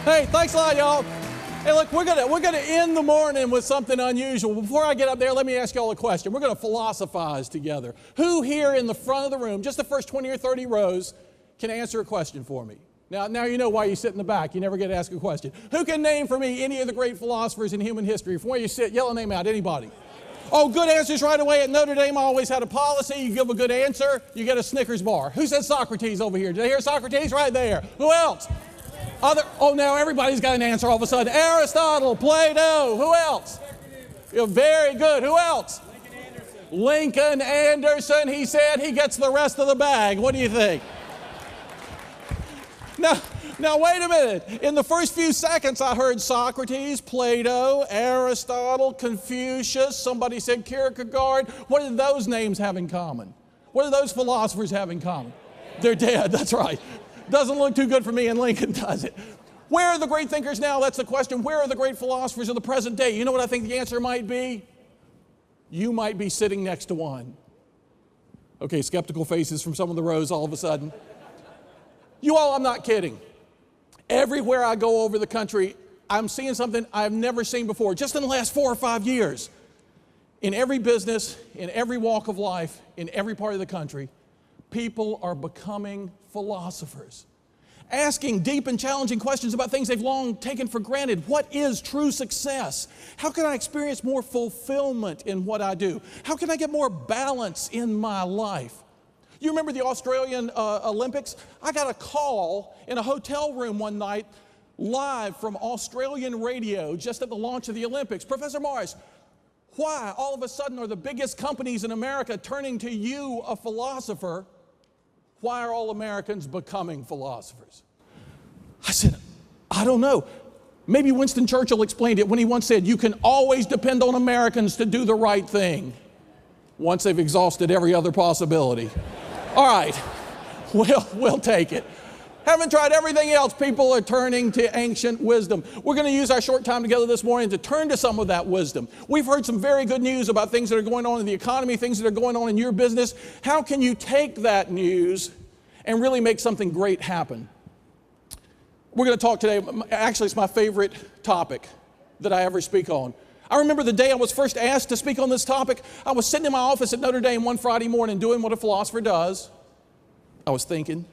Hey, thanks a lot, y'all. Hey, look, we're gonna end the morning with something unusual. Before I get up there, let me ask y'all a question. We're gonna philosophize together. Who here in the front of the room, just the first 20 or 30 rows, can answer a question for me? Now you know why you sit in the back. You never get to ask a question. Who can name for me any of the great philosophers in human history? From where you sit, yell a name out. Anybody? Oh, good answers right away. At Notre Dame, I always had a policy. You give a good answer, you get a Snickers bar. Who said Socrates over here? Did I hear Socrates? Right there. Who else? Now everybody's got an answer all of a sudden. Aristotle, Plato, who else? You're very good. Who else? Lincoln Anderson. He said he gets the rest of the bag. What do you think? Now wait a minute. In the first few seconds, I heard Socrates, Plato, Aristotle, Confucius. Somebody said Kierkegaard. What do those names have in common? What do those philosophers have in common? They're dead. That's right. Doesn't look too good for me and Lincoln, does it? Where are the great thinkers now? That's the question. Where are the great philosophers of the present day? You know what I think the answer might be? You might be sitting next to one. Okay, skeptical faces from some of the rows all of a sudden. You all, I'm not kidding. Everywhere I go over the country, I'm seeing something I've never seen before, just in the last 4 or 5 years. In every business, in every walk of life, in every part of the country, people are becoming philosophers, asking deep and challenging questions about things they've long taken for granted. What is true success? How can I experience more fulfillment in what I do? How can I get more balance in my life? You remember the Australian Olympics? I got a call in a hotel room one night, live from Australian radio, just at the launch of the Olympics. Professor Morris, why all of a sudden are the biggest companies in America turning to you, a philosopher? Why are all Americans becoming philosophers? I said, I don't know. Maybe Winston Churchill explained it when he once said, you can always depend on Americans to do the right thing once they've exhausted every other possibility. All right, we'll take it. Haven't tried everything else. People are turning to ancient wisdom. We're going to use our short time together this morning to turn to some of that wisdom. We've heard some very good news about things that are going on in the economy, things that are going on in your business. How can you take that news and really make something great happen? We're going to talk today. Actually, it's my favorite topic that I ever speak on. I remember the day I was first asked to speak on this topic. I was sitting in my office at Notre Dame one Friday morning doing what a philosopher does. I was thinking.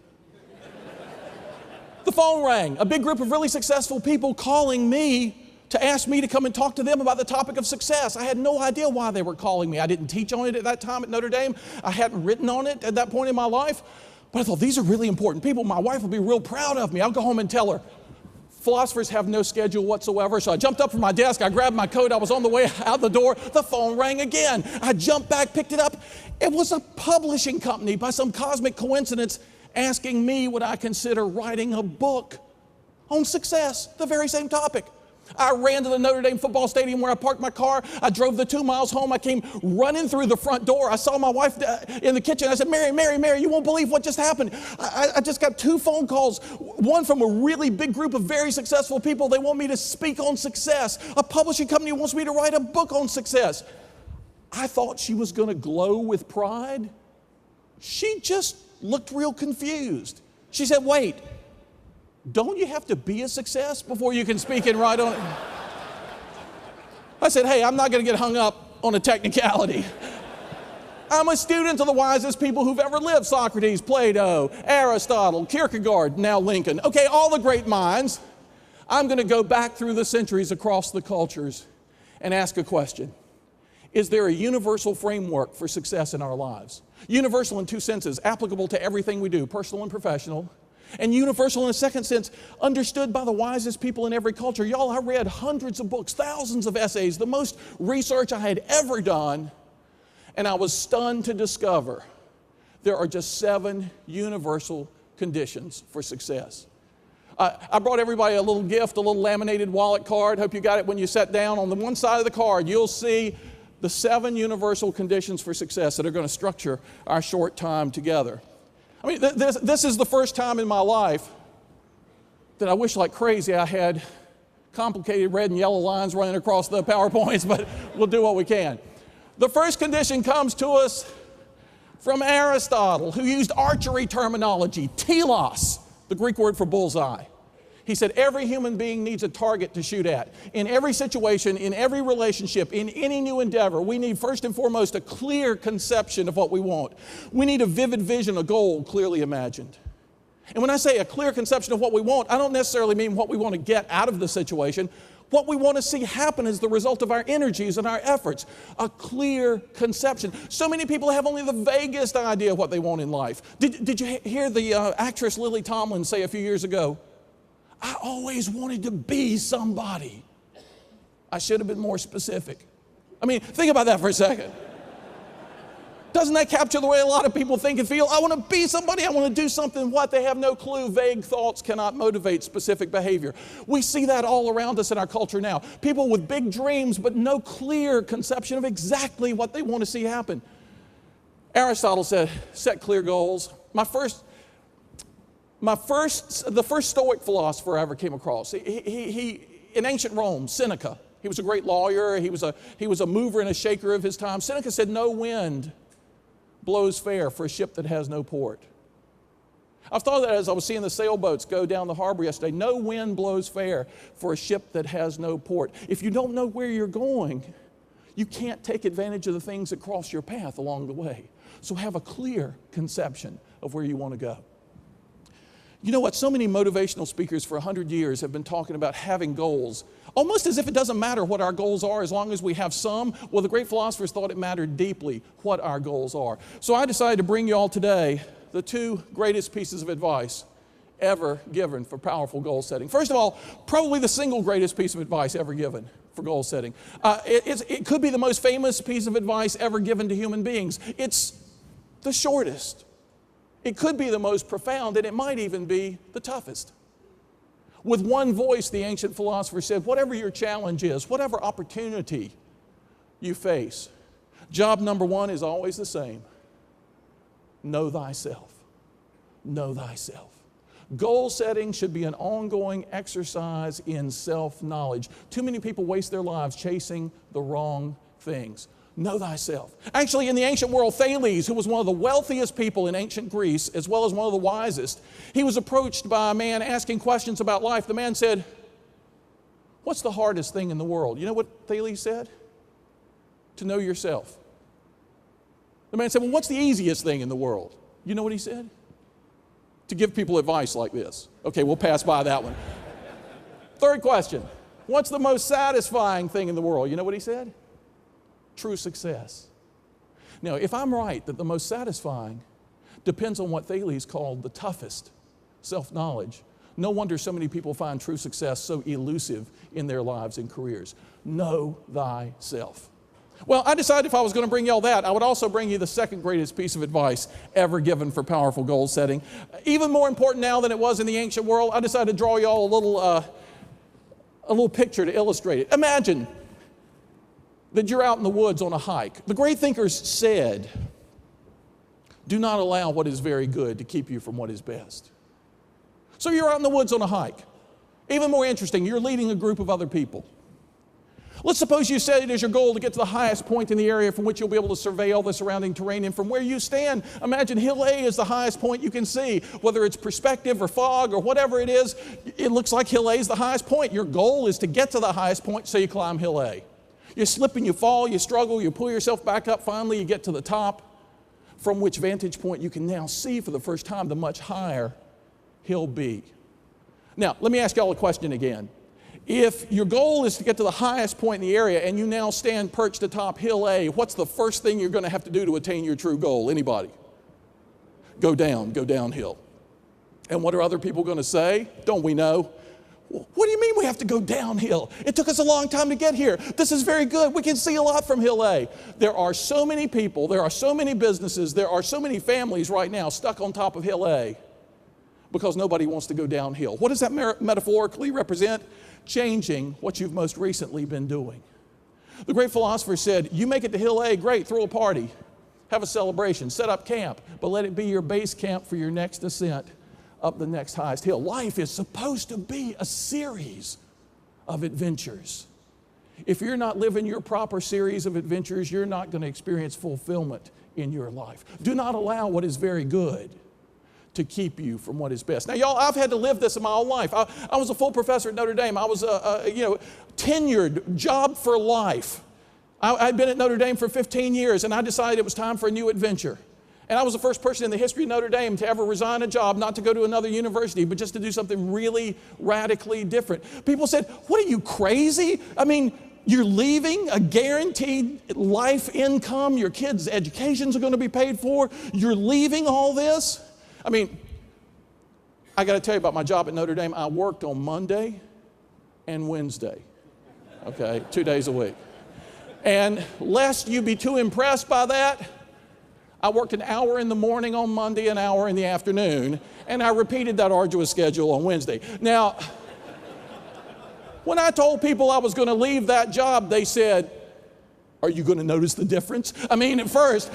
The phone rang, a big group of really successful people calling me to ask me to come and talk to them about the topic of success. I had no idea why they were calling me. I didn't teach on it at that time at Notre Dame. I hadn't written on it at that point in my life. But I thought, these are really important people. My wife will be real proud of me. I'll go home and tell her. Philosophers have no schedule whatsoever. So I jumped up from my desk. I grabbed my coat. I was on the way out the door. The phone rang again. I jumped back, picked it up. It was a publishing company, by some cosmic coincidence, asking me would I consider writing a book on success, the very same topic. I ran to the Notre Dame football stadium where I parked my car. I drove the 2 miles home. I came running through the front door. I saw my wife in the kitchen. I said, Mary, you won't believe what just happened. I just got 2 phone calls, one from a really big group of very successful people. They want me to speak on success. A publishing company wants me to write a book on success. I thought she was going to glow with pride. She just looked real confused. She said, wait, don't you have to be a success before you can speak and write on it? I said, hey, I'm not going to get hung up on a technicality. I'm a student of the wisest people who've ever lived. Socrates, Plato, Aristotle, Kierkegaard, now Lincoln. Okay, all the great minds. I'm going to go back through the centuries across the cultures and ask a question. Is there a universal framework for success in our lives? Universal in 2 senses, applicable to everything we do, personal and professional. And universal in a second sense, understood by the wisest people in every culture. Y'all, I read hundreds of books, thousands of essays, the most research I had ever done, and I was stunned to discover there are just 7 universal conditions for success. I brought everybody a little gift, a little laminated wallet card. Hope you got it when you sat down. On the one side of the card, you'll see the 7 universal conditions for success that are going to structure our short time together. I mean, this is the first time in my life that I wish like crazy I had complicated red and yellow lines running across the PowerPoints, but we'll do what we can. The first condition comes to us from Aristotle, who used archery terminology, telos, the Greek word for bullseye. He said, every human being needs a target to shoot at. In every situation, in every relationship, in any new endeavor, we need first and foremost a clear conception of what we want. We need a vivid vision, a goal clearly imagined. And when I say a clear conception of what we want, I don't necessarily mean what we want to get out of the situation. What we want to see happen as the result of our energies and our efforts. A clear conception. So many people have only the vaguest idea of what they want in life. Did you hear the actress Lily Tomlin say a few years ago, I always wanted to be somebody. I should have been more specific. I mean, think about that for a second. Doesn't that capture the way a lot of people think and feel? I want to be somebody. I want to do something. What? They have no clue. Vague thoughts cannot motivate specific behavior. We see that all around us in our culture now. People with big dreams, but no clear conception of exactly what they want to see happen. Aristotle said, set clear goals. The first Stoic philosopher I ever came across, he in ancient Rome, Seneca. He was a great lawyer. He was a mover and a shaker of his time. Seneca said, no wind blows fair for a ship that has no port. I've thought of that as I was seeing the sailboats go down the harbor yesterday. No wind blows fair for a ship that has no port. If you don't know where you're going, you can't take advantage of the things that cross your path along the way. So have a clear conception of where you want to go. You know what? So many motivational speakers for 100 years have been talking about having goals, almost as if it doesn't matter what our goals are as long as we have some. Well, the great philosophers thought it mattered deeply what our goals are. So I decided to bring you all today the two greatest pieces of advice ever given for powerful goal setting. First of all, probably the single greatest piece of advice ever given for goal setting. It could be the most famous piece of advice ever given to human beings. It's the shortest. It could be the most profound, and it might even be the toughest. With one voice, the ancient philosopher said, whatever your challenge is, whatever opportunity you face, job number one is always the same. Know thyself. Know thyself. Goal setting should be an ongoing exercise in self-knowledge. Too many people waste their lives chasing the wrong things. Know thyself. Actually, in the ancient world, Thales, who was one of the wealthiest people in ancient Greece, as well as one of the wisest, he was approached by a man asking questions about life. The man said, what's the hardest thing in the world? You know what Thales said? To know yourself. The man said, well, what's the easiest thing in the world? You know what he said? To give people advice like this. Okay, we'll pass by that one. Third question, what's the most satisfying thing in the world? You know what he said? True success. Now, if I'm right that the most satisfying depends on what Thales called the toughest, self-knowledge, no wonder so many people find true success so elusive in their lives and careers. Know thyself. Well, I decided if I was going to bring you all that, I would also bring you the second greatest piece of advice ever given for powerful goal setting. Even more important now than it was in the ancient world, I decided to draw you all a little picture to illustrate it. Imagine that you're out in the woods on a hike. The great thinkers said, do not allow what is very good to keep you from what is best. So you're out in the woods on a hike. Even more interesting, you're leading a group of other people. Let's suppose you set it as your goal to get to the highest point in the area from which you'll be able to survey all the surrounding terrain. And from where you stand, imagine Hill A is the highest point you can see. Whether it's perspective or fog or whatever it is, it looks like Hill A is the highest point. Your goal is to get to the highest point, so you climb Hill A. You slip and you fall, you struggle, you pull yourself back up. Finally, you get to the top, from which vantage point you can now see for the first time the much higher Hill B. Now, let me ask you all a question again. If your goal is to get to the highest point in the area and you now stand perched atop Hill A, what's the first thing you're going to have to do to attain your true goal? Anybody? Go downhill. And what are other people going to say? Don't we know? What do you mean we have to go downhill? It took us a long time to get here. This is very good. We can see a lot from Hill A. There are so many people, there are so many businesses, there are so many families right now stuck on top of Hill A because nobody wants to go downhill. What does that metaphorically represent? Changing what you've most recently been doing. The great philosopher said, you make it to Hill A, great, throw a party, have a celebration, set up camp, but let it be your base camp for your next ascent up the next highest hill. Life is supposed to be a series of adventures. If you're not living your proper series of adventures, you're not going to experience fulfillment in your life. Do not allow what is very good to keep you from what is best. Now, y'all, I've had to live this in my own life. I was a full professor at Notre Dame. I was tenured, job for life. I'd been at Notre Dame for 15 years, and I decided it was time for a new adventure. And I was the first person in the history of Notre Dame to ever resign a job, not to go to another university, but just to do something really radically different. People said, "What are you, crazy? I mean, you're leaving a guaranteed life income. Your kids' educations are going to be paid for. You're leaving all this?" I mean, I got to tell you about my job at Notre Dame. I worked on Monday and Wednesday, okay, 2 days a week. And lest you be too impressed by that, I worked an hour in the morning on Monday, an hour in the afternoon, and I repeated that arduous schedule on Wednesday. Now, when I told people I was going to leave that job, they said, "Are you going to notice the difference?" I mean, at first.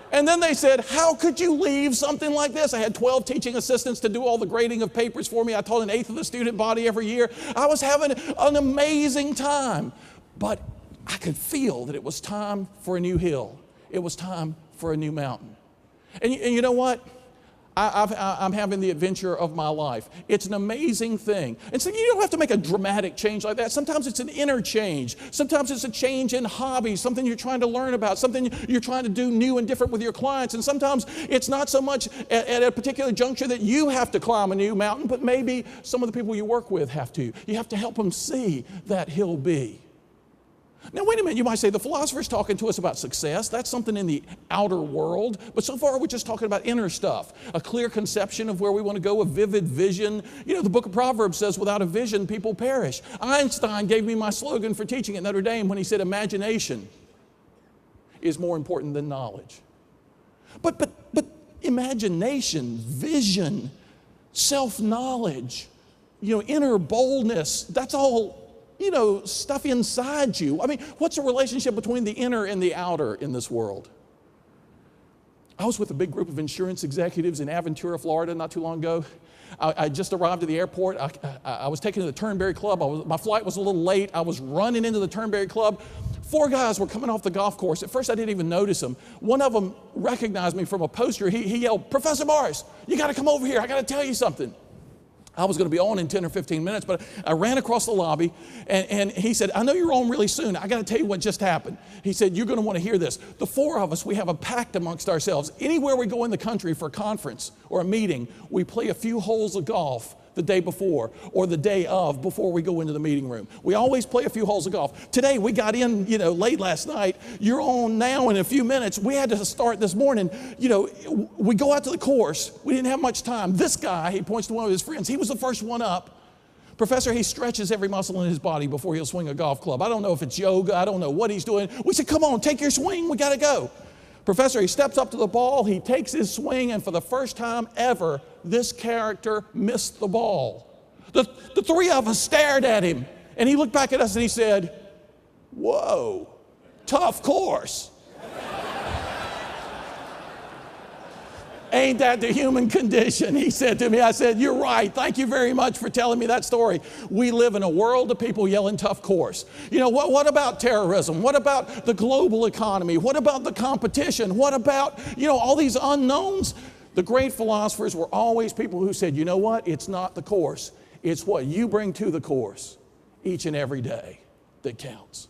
And then they said, "How could you leave something like this?" I had 12 teaching assistants to do all the grading of papers for me. I taught an eighth of the student body every year. I was having an amazing time. But I could feel that it was time for a new hill. It was time for a new mountain. And you know what? I'm having the adventure of my life. It's an amazing thing. And so you don't have to make a dramatic change like that. Sometimes it's an inner change. Sometimes it's a change in hobbies, something you're trying to learn about, something you're trying to do new and different with your clients. And sometimes it's not so much at a particular juncture that you have to climb a new mountain, but maybe some of the people you work with have to. You have to help them see that hill be. Now, wait a minute, you might say, the philosopher's talking to us about success. That's something in the outer world. But so far, we're just talking about inner stuff, a clear conception of where we want to go, a vivid vision. You know, the book of Proverbs says, without a vision, people perish. Einstein gave me my slogan for teaching at Notre Dame when he said, imagination is more important than knowledge. But imagination, vision, self-knowledge, inner boldness, that's all stuff inside you. I mean, what's the relationship between the inner and the outer in this world? I was with a big group of insurance executives in Aventura, Florida not too long ago. I just arrived at the airport. I was taken to the Turnberry Club. My flight was a little late. I was running into the Turnberry Club. 4 guys were coming off the golf course. At first, I didn't even notice them. One of them recognized me from a poster. He yelled, "Professor Morris, you got to come over here. I got to tell you something." I was going to be on in 10 or 15 minutes, but I ran across the lobby, and he said, "I know you're on really soon. I got to tell you what just happened." He said, "You're going to want to hear this. The 4 of us, we have a pact amongst ourselves. Anywhere we go in the country for a conference or a meeting, we play a few holes of golf the day before or the day of before we go into the meeting room. We always play a few holes of golf. Today, we got in, late last night. You're on now in a few minutes. We had to start this morning. We go out to the course. We didn't have much time. This guy," he points to one of his friends, "he was the first one up. Professor, he stretches every muscle in his body before he'll swing a golf club. I don't know if it's yoga. I don't know what he's doing." We said, "Come on, take your swing. We got to go." Professor, he steps up to the ball, he takes his swing, and for the first time ever, this character missed the ball. The 3 of us stared at him, and he looked back at us and he said, "Whoa, tough course." "Ain't that the human condition?" he said to me. I said, "You're right. Thank you very much for telling me that story." We live in a world of people yelling tough course. What about terrorism? What about the global economy? What about the competition? What about, all these unknowns? The great philosophers were always people who said, "You know what? It's not the course. It's what you bring to the course each and every day that counts."